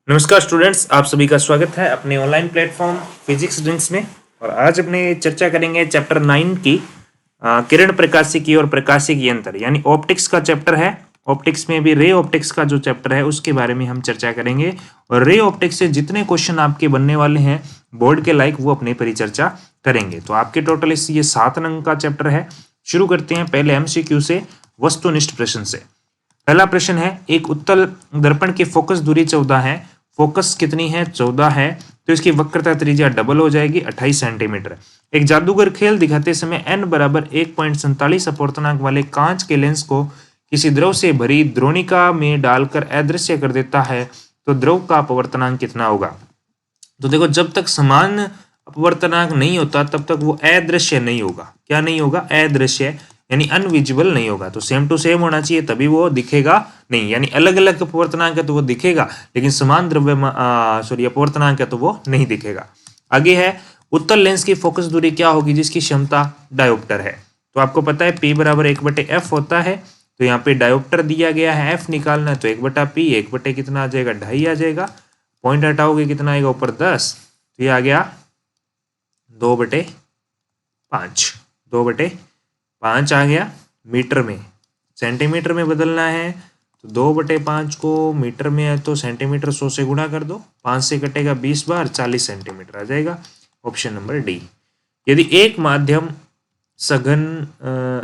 नमस्कार स्टूडेंट्स, आप सभी का स्वागत है अपने ऑनलाइन प्लेटफॉर्म फिजिक्स ड्रिंक्स में। और आज अपने चर्चा करेंगे चैप्टर 9 की किरण प्रकाशिकी और प्रकाशिकी यंत्र यानी ऑप्टिक्स का चैप्टर है। ऑप्टिक्स में भी रे ऑप्टिक्स का जो चैप्टर है उसके बारे में हम चर्चा करेंगे। और रे ऑप्टिक्स से जितने क्वेश्चन आपके बनने वाले हैं बोर्ड के लायक वो अपनी परिचर्चा करेंगे। तो आपके टोटल ये 7 अंक का चैप्टर है। शुरू करते हैं पहले MCQ से, वस्तुनिष्ठ प्रश्न से। पहला प्रश्न है, एक उत्तल दर्पण की फोकस दूरी 14 है, फोकस कितनी है? 14 है, तो इसकी वक्रता त्रिज्या डबल हो जाएगी 28 सेंटीमीटर। एक जादूगर खेल दिखाते समय n बराबर 1.47 अपवर्तनांक वाले कांच के लेंस को किसी द्रव से भरी द्रोणिका में डालकर अदृश्य कर देता है, तो द्रव का अपवर्तनांक कितना होगा? तो देखो, जब तक समान अपवर्तनांक नहीं होता तब तक वो अदृश्य नहीं होगा। क्या नहीं होगा? अदृश्य, यानी अनविजिबल नहीं होगा। तो सेम टू सेम होना चाहिए तभी वो दिखेगा नहीं, यानी अलग अलग अपवर्तनांक है तो वो दिखेगा, लेकिन समान अपवर्तनांक है तो वो नहीं दिखेगा। आगे है, उत्तल लेंस की फोकस दूरी क्या होगी जिसकी क्षमता डायोप्टर है? तो आपको पता है P बराबर 1/f होता है। तो यहाँ पे डायोप्टर दिया गया है, f निकालना है तो 1/p, 1 कितना आ जाएगा? 2.5 आ जाएगा। पॉइंट हटाओगे कितना आएगा? ऊपर 10, तो ये आ गया 2/5। 2/5 आ गया मीटर में। सेंटीमीटर में बदलना है तो 2/5 को मीटर में है तो सेंटीमीटर 100 से गुणा कर दो, 5 से कटेगा 20 बार, 40 सेंटीमीटर आ जाएगा। Option number D. यदि एक माध्यम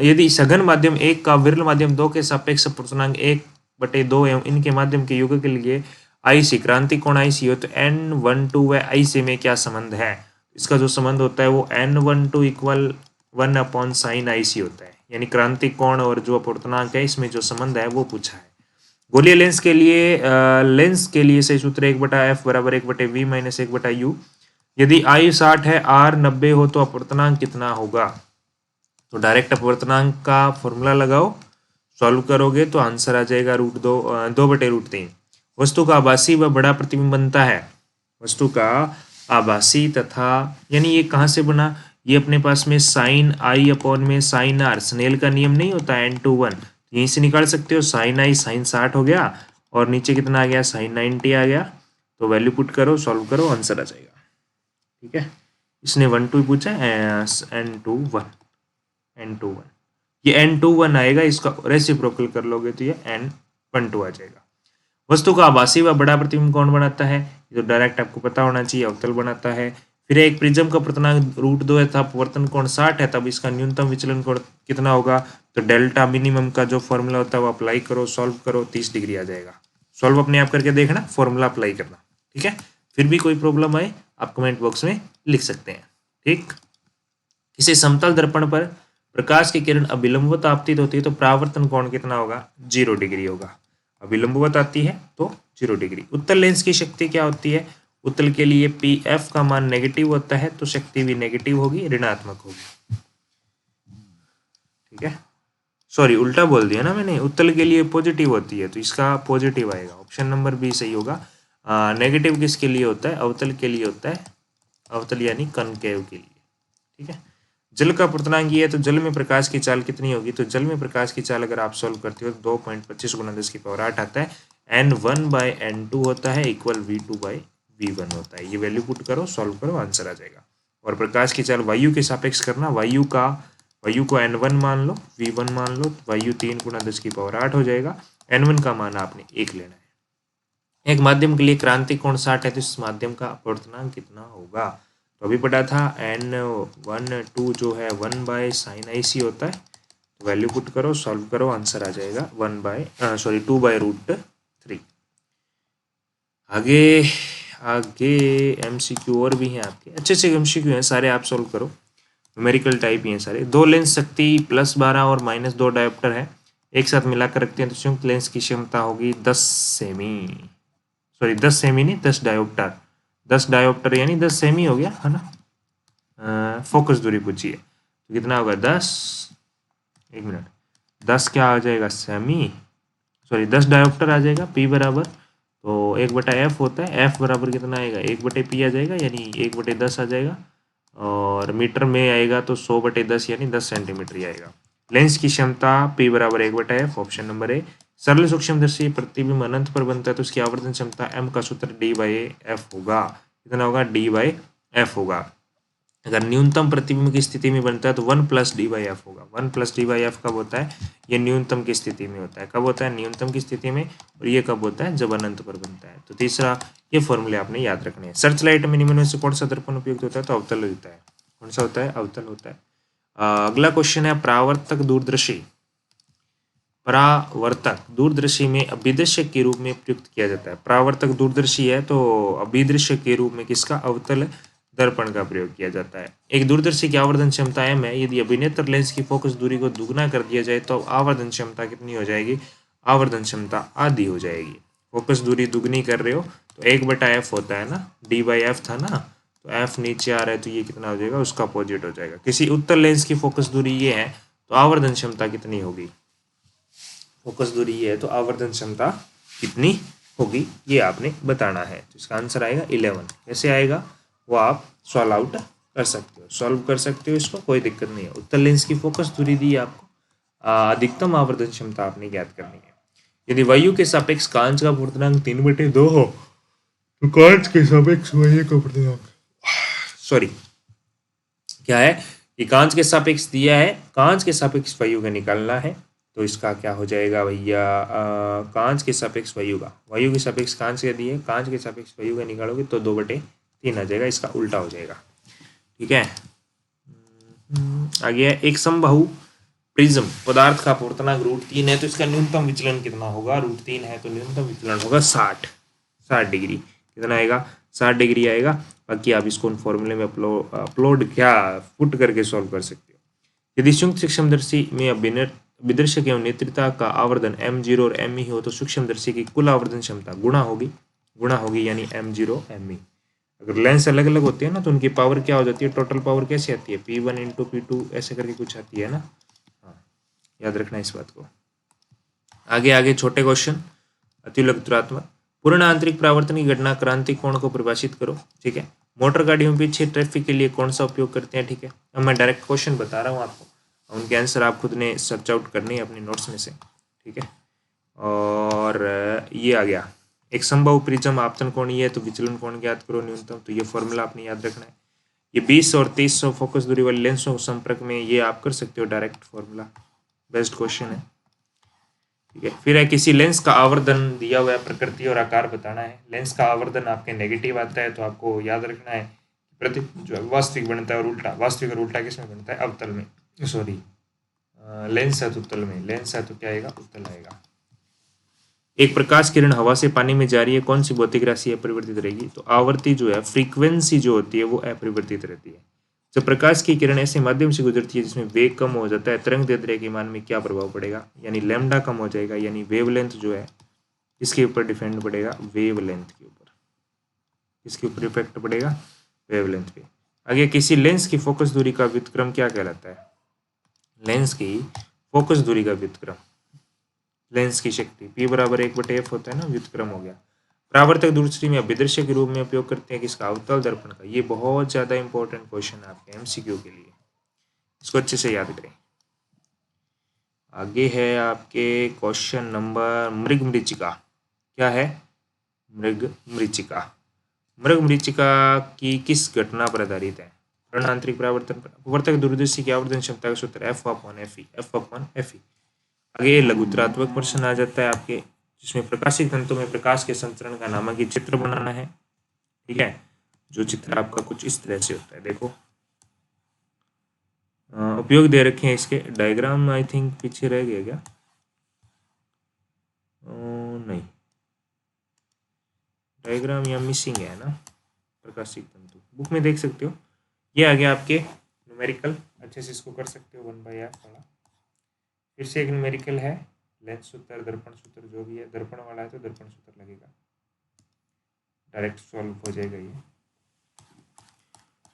यदि सघन माध्यम 1 का विरल माध्यम 2 के सापेक्ष अपवर्तनांक 1/2 एवं इनके माध्यम के योग के लिए IC क्रांति कोण IC हो तो N12 व IC में क्या संबंध है? इसका जो संबंध होता है वो N12 इक्वल 1/sin IC होता है, यानी क्रांति कोण और जो अपवर्तनांक है इसमें जो संबंध है वो पूछा है। गोलीय लेंस के लिए सही सूत्र 1/f बराबर 1/v माइनस 1/u। यदि I 60 है, R 90 हो तो अपवर्तनांक कितना होगा? तो डायरेक्ट अपवर्तनांक का फॉर्मूला लगाओ, सॉल्व करोगे तो आंसर आ जाएगा √2/√3। वस्तु का आभासी व बड़ा प्रतिबिंब बनता है। वस्तु का आभासी तथा, यानी ये कहाँ से बना? ये अपने पास में sin I अपॉन में sin R, स्नेल का नियम नहीं होता N/1, यहीं से निकाल सकते हो। sin I sin 60 हो गया और नीचे कितना आ गया? sin 90 आ गया। तो वैल्यू पुट करो, सॉल्व करो, आंसर आ जाएगा। ठीक है, इसने 1/2 पूछा है, N/1 ये N/1 आएगा, इसका रेसिप्रोकल कर लोगे तो ये N/12 आ जाएगा। वस्तु का आभासी व बड़ा प्रतिबिंब कौन बनाता है? ये तो डायरेक्ट आपको पता होना चाहिए, अवतल बनाता है। फिर एक प्रिज्म का अपवर्तनांक √2 है था, अपवर्तन कोण 60 है, तब इसका न्यूनतम विचलन कोण कितना होगा? तो डेल्टा मिनिमम का जो फॉर्मूला होता है वो अप्लाई करो, सॉल्व करो, 30 डिग्री आ जाएगा। सॉल्व अपने आप करके देखना, फॉर्मूला अप्लाई करना। ठीक है, फिर भी कोई प्रॉब्लम आए आप कमेंट बॉक्स में लिख सकते हैं। ठीक, किसी समतल दर्पण पर प्रकाश की किरण अभिलंबवत आपतित होती है तो परावर्तन कोण कितना होगा? 0 डिग्री होगा। अभिलंबवत आती है तो 0 डिग्री। उत्तल लेंस की शक्ति क्या होती है? उत्तल के लिए PF का मान नेगेटिव होता है तो शक्ति भी नेगेटिव होगी, ऋणात्मक होगी। ठीक है, सॉरी उल्टा बोल दिया ना मैंने, उत्तल के लिए पॉजिटिव होती है तो इसका पॉजिटिव आएगा। ऑप्शन नंबर बी सही होगा। नेगेटिव किसके लिए होता है? अवतल के लिए होता है, अवतल यानी कनकेव के लिए। ठीक है, जल का अपवर्तनांक ये है तो जल में प्रकाश की चाल कितनी होगी? तो जल में प्रकाश की चाल अगर आप सॉल्व करते हो तो 2.25 × 10⁸ आता है। N1/N2 होता है इक्वल V2/V1 होता है। ये वैल्यू पुट करो, सॉल्व करो, आंसर आ जाएगा। और प्रकाश की चाल वायु के सापेक्ष करना, वायु को N1 मान लो, V1 मान लो, वायु 3 × 10⁸ हो जाएगा। N1 का मान आपने 1 लेना है। एक माध्यम के लिए क्रांति कोण 60 है तो इस माध्यम का अपवर्तनांक कितना होगा? तो अभी पढ़ा था N12 जो है 1/sin IC होता है। तो वैल्यू पुट करो, सॉल्व करो, आंसर आ जाएगा 2/√3। आगे आगे MCQ और भी हैं आपके, अच्छे से MCQ हैं सारे, आप सॉल्व करो। न्यूमेरिकल टाइप ही हैं सारे। 2 लेंस शक्ति +12 और -2 डायोप्टर है, एक साथ मिलाकर रखते हैं तो संयुक्त लेंस की क्षमता होगी 10 सेमी, सॉरी 10 सेमी नहीं, 10 डायोप्टर। 10 डायोप्टर यानी 10 सेमी हो गया है ना। फोकस दूरी पूछिए तो कितना होगा? 10, 1 मिनट, 10 क्या आ जाएगा? सेमी, सॉरी 10 डायोप्टर आ जाएगा। P बराबर तो 1/f होता है, F बराबर कितना आएगा? 1/p आ जाएगा, यानी 1/10 आ जाएगा। और मीटर में आएगा तो 100/10 यानी 10 सेंटीमीटर ही आएगा। लेंस की क्षमता P बराबर 1/f, ऑप्शन नंबर ए। सरल सूक्ष्मदर्शी प्रतिबिंब अनंत पर बनता है तो उसकी आवर्धन क्षमता m का सूत्र d/f होगा। कितना होगा? d/f होगा। अगर न्यूनतम प्रतिबिंब की स्थिति में बनता है तो 1 + d/f होगा। 1 + d/f कब होता है? ये न्यूनतम की स्थिति में होता है। कब होता है? न्यूनतम की स्थिति में। और ये कब होता है? जब अनंत पर बनता है। तो तीसरा ये फॉर्मूले आपने याद रखने हैं। सर्च लाइट में निम्न में से कौन सा दर्पण उपयुक्त होता है? तो अवतल होता है। कौन सा होता है? अवतल होता है। अगला क्वेश्चन है परावर्तक दूरदर्शी। परावर्तक दूरदर्शी में अभिदृश्यक के रूप में प्रयुक्त किया जाता है। परावर्तक दूरदर्शी है तो अभिदृश्यक के रूप में किसका? अवतल दर्पण का प्रयोग किया जाता है। एक दूरदर्शी की आवर्धन क्षमता m है। यदि अभिनेत्र लेंस की फोकस दूरी को दुगना कर दिया जाए तो आवर्धन क्षमता कितनी हो जाएगी? आवर्धन क्षमता आधी हो जाएगी। फोकस दूरी दुगनी कर रहे हो तो 1/f होता है ना, d/f था ना, तो f नीचे आ रहा है तो ये कितना हो जाएगा? उसका अपोजिट हो जाएगा। किसी उत्तल लेंस की फोकस दूरी ये है तो आवर्धन क्षमता कितनी होगी? फोकस दूरी ये है तो आवर्धन क्षमता कितनी होगी ये आपने बताना है। तो इसका आंसर आएगा 11। कैसे आएगा वो आप सॉल्व आउट कर सकते हो, सॉल्व कर सकते हो इसको, कोई दिक्कत नहीं है। उत्तल लेंस की फोकस दूरी दी है आपको, अधिकतम आवर्धन क्षमता आपने ज्ञात करनी है। यदि वायु के सापेक्ष कांच का पूर्णांक 3/2 हो तो कांच के सापेक्ष वायु का पूर्णांक सॉरी क्या है कि कांच के सापेक्ष दिया है, कांच के सापेक्ष वायु का निकालना है। तो इसका क्या हो जाएगा भैया? कांच के सापेक्ष वायु का, वायु के सापेक्ष कांच का दिए, कांच के सापेक्ष वायु का निकालोगे तो 2/3 आ जाएगा। इसका उल्टा हो जाएगा। ठीक है। आगे है एक समबाहु प्रिज्म पदार्थ का पूर्णांक √3 है तो इसका न्यूनतम विचलन कितना होगा? √3 है तो न्यूनतम विचलन होगा 60 डिग्री। कितना आएगा? 60 डिग्री आएगा। बाकी आप इसको फॉर्मूले में अपलोड क्या पुट करके सॉल्व कर सकते हो। यदि संयुक्त सूक्ष्मदर्शी में अभिदर्शक एवं नेत्रिता का आवर्धन m0 और me हो तो सूक्ष्मदर्शी की कुल आवर्धन क्षमता गुणा होगी यानी m0 me। अगर लेंस अलग अलग होते हैं ना तो उनकी पावर क्या हो जाती है? टोटल पावर कैसे आती है? P1 × P2 ऐसे करके कुछ आती है ना। हाँ, याद रखना इस बात को। आगे छोटे क्वेश्चन। अतिलघुत्वात्मक पूर्ण आंतरिक परावर्तन की घटना क्रांति कोण को परिभाषित करो। ठीक है। मोटर गाड़ियों में पीछे ट्रैफिक के लिए कौन सा उपयोग करते हैं? ठीक है। अब मैं डायरेक्ट क्वेश्चन बता रहा हूँ आपको, उनके आंसर आप खुद ने सर्च आउट करने हैं अपने नोट्स में से। ठीक है। और ये आ गया एक संभव प्रिज्म आपतन कोणीय है तो विचलन कोण ज्ञात करो न्यूनतम। तो ये फॉर्मूला आपने याद रखना है। ये 20 और 2300 फोकस दूरी वाले लेंसों के संपर्क में, ये आप कर सकते हो डायरेक्ट फॉर्मूला। बेस्ट क्वेश्चन है। ठीक है। फिर है किसी लेंस का आवर्धन दिया हुआ है, प्रकृति और आकार बताना है। लेंस का आवर्धन आपके नेगेटिव आता है तो आपको याद रखना है प्रति जो वास्तविक बनता है और उल्टा, वास्तविक और उल्टा किस में बनता है? अवतल में। सॉरी लेंस है तो उत्तल में, लेंस है तो क्या आएगा? उत्तल आएगा। एक प्रकाश किरण हवा से पानी में जा रही है, कौन सी भौतिक राशि अपरिवर्तित रहेगी? तो आवर्ती जो है, फ्रीक्वेंसी जो होती है वो अपरिवर्तित रहती है। जब प्रकाश की किरण ऐसे माध्यम से गुजरती है जिसमें वेग कम हो जाता है, तरंग दैर्ध्य के मान में क्या प्रभाव पड़ेगा? यानी लैम्डा कम हो जाएगा, यानी वेवलेंथ जो है इसके ऊपर डिपेंड पड़ेगा, वेवलेंथ के ऊपर। इसके ऊपर इफेक्ट पड़ेगा वेवलेंथ पे। आगे किसी लेंस की फोकस दूरी का व्युत्क्रम क्या कहलाता है? लेंस की फोकस दूरी का व्युत्क्रम, लेंस की शक्ति P = 1/f होता है ना, व्युत्क्रम हो गया। परावर्तक दूरदर्शी में अभिदर्शक के रूप में उपयोग करते हैं किसका? अवतल दर्पण का। ये बहुत ज्यादा इंपॉर्टेंट क्वेश्चन है आपके MCQ के लिए, इसको अच्छे से याद करें। आगे है आपके क्वेश्चन नंबर मृग मरीचिका। क्या है? मृग मरीचिका। मृग मरीचिका की किस घटना पर आधारित है? पूर्ण आंतरिक परावर्तन पर। अपवर्तक दूरदर्शी की आवर्धन क्षमता का सूत्र F/Fe। आगे लघुत्रात्मक प्रश्न आ जाता है आपके, जिसमें प्रकाशित तंतु में प्रकाश के संचरण का नामांकित चित्र बनाना है। ठीक है। जो चित्र आपका कुछ इस तरह से होता है, देखो उपयोग दे रखे हैं इसके। डायग्राम आई थिंक पीछे रह गया क्या? नहीं, डायग्राम यहाँ मिसिंग है ना। प्रकाशित तंतु बुक में देख सकते हो। ये आ गया आपके न्यूमेरिकल, अच्छे से इसको कर सकते हो 1/f वाला। फिर से एक न्यूमेरिकल है, लेंस सूत्र, दर्पण सूत्र, जो भी है। दर्पण वाला है तो दर्पण सूत्र लगेगा, डायरेक्ट सॉल्व हो जाएगा ये।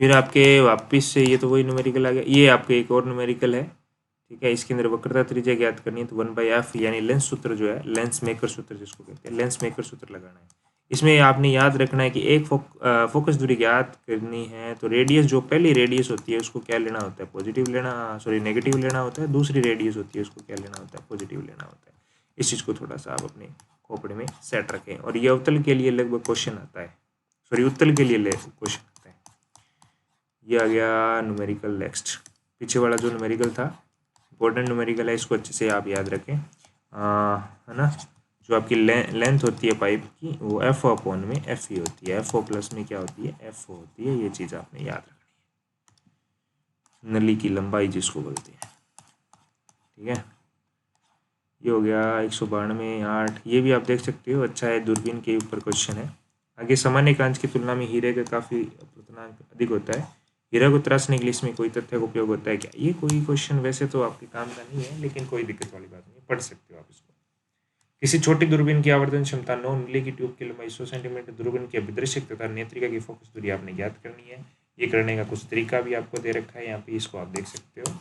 फिर आपके वापस से ये तो वही न्यूमेरिकल आ गया। ये आपके एक और न्यूमेरिकल है। ठीक है। इसके अंदर वक्रता त्रिज्या ज्ञात करनी है तो 1/f यानी लेंस सूत्र जो है, लेंस मेकर सूत्र जिसको कहते हैं, लेंस मेकर सूत्र लगाना है। इसमें आपने याद रखना है कि एक फोकस दूरी ज्ञात करनी है तो रेडियस, जो पहली रेडियस होती है उसको क्या लेना होता है? पॉजिटिव लेना, सॉरी नेगेटिव लेना होता है। दूसरी रेडियस होती है उसको क्या लेना होता है? पॉजिटिव लेना होता है। इस चीज़ को थोड़ा सा आप अपने खोपड़े में सेट रखें। और ये अवतल के लिए लगभग क्वेश्चन आता है, सॉरी उत्तल के लिए क्वेश्चन आता है। ये आ गया न्यूमेरिकल नेक्स्ट, पीछे वाला जो न्यूमेरिकल था इंपॉर्टेंट न्यूमेरिकल है, इसको अच्छे से आप याद रखें, है ना। जो आपकी लेंथ होती है पाइप की वो एफ अपॉन में एफ ही होती है, एफ ओ प्लस में क्या होती है, एफ ओ होती है। ये चीज़ आपने याद रखनी है, नली की लंबाई जिसको बोलते हैं, ठीक है। ये हो गया 192 ये भी आप देख सकते हो, अच्छा है, दूरबीन के ऊपर क्वेश्चन है। आगे सामान्य कांच की तुलना में हीरे का काफ़ी पूर्णांक अधिक होता है, हीरा को तराशने के लिए इसमें कोई तथ्य का उपयोग होता है क्या? ये कोई क्वेश्चन वैसे तो आपके काम का नहीं है, लेकिन कोई दिक्कत वाली बात नहीं है, पढ़ सकते हो आप इसको। किसी छोटी दूरबीन की आवर्धन क्षमता 9, नीले की ट्यूब की लंबाई 100 सेंटीमीटर, दूरबीन की अभिदृश्यक तथा नेत्रिका की फोकस दूरी आपने ज्ञात करनी है। ये करने का कुछ तरीका भी आपको दे रखा है यहाँ पे, इसको आप देख सकते हो,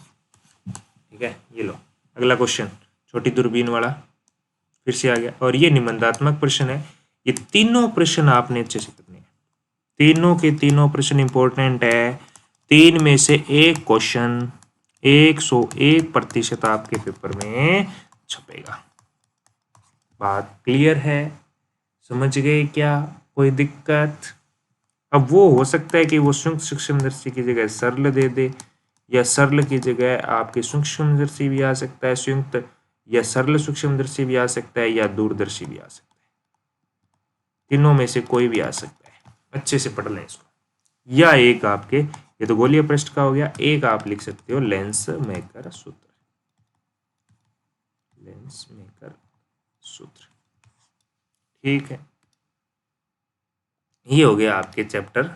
ठीक है। ये लो अगला क्वेश्चन, छोटी दूरबीन वाला फिर से आ गया, और ये निबंधात्मक प्रश्न है। ये तीनों प्रश्न आपने अच्छे से करने हैं, तीनों के तीनों प्रश्न इंपॉर्टेंट है। 3 में से एक क्वेश्चन 101% आपके पेपर में छपेगा। बात क्लियर है, समझ गए क्या? कोई दिक्कत? अब वो हो सकता है कि वो सूक्ष्मदर्शी की जगह सरल दे दे, या सरल की जगह आपके सूक्ष्मदर्शी भी आ सकता है संयुक्त, या सरल सूक्ष्मदर्शी भी आ सकता है, या दूरदर्शी भी आ सकता है। तीनों में से कोई भी आ सकता है, अच्छे से पढ़ लें इसको। या एक आपके, ये तो गोलीय पृष्ठ का हो गया, एक आप लिख सकते हो लेंस मेकर सूत्र, लेंस मेकर सूत्र, ठीक है। ये हो गया आपके चैप्टर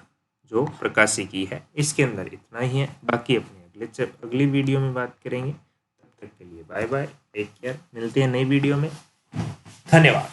जो प्रकाशिकी है, इसके अंदर इतना ही है। बाकी अपने अगली वीडियो में बात करेंगे। तब तक के लिए बाय बाय, टेक केयर, मिलते हैं नई वीडियो में। धन्यवाद।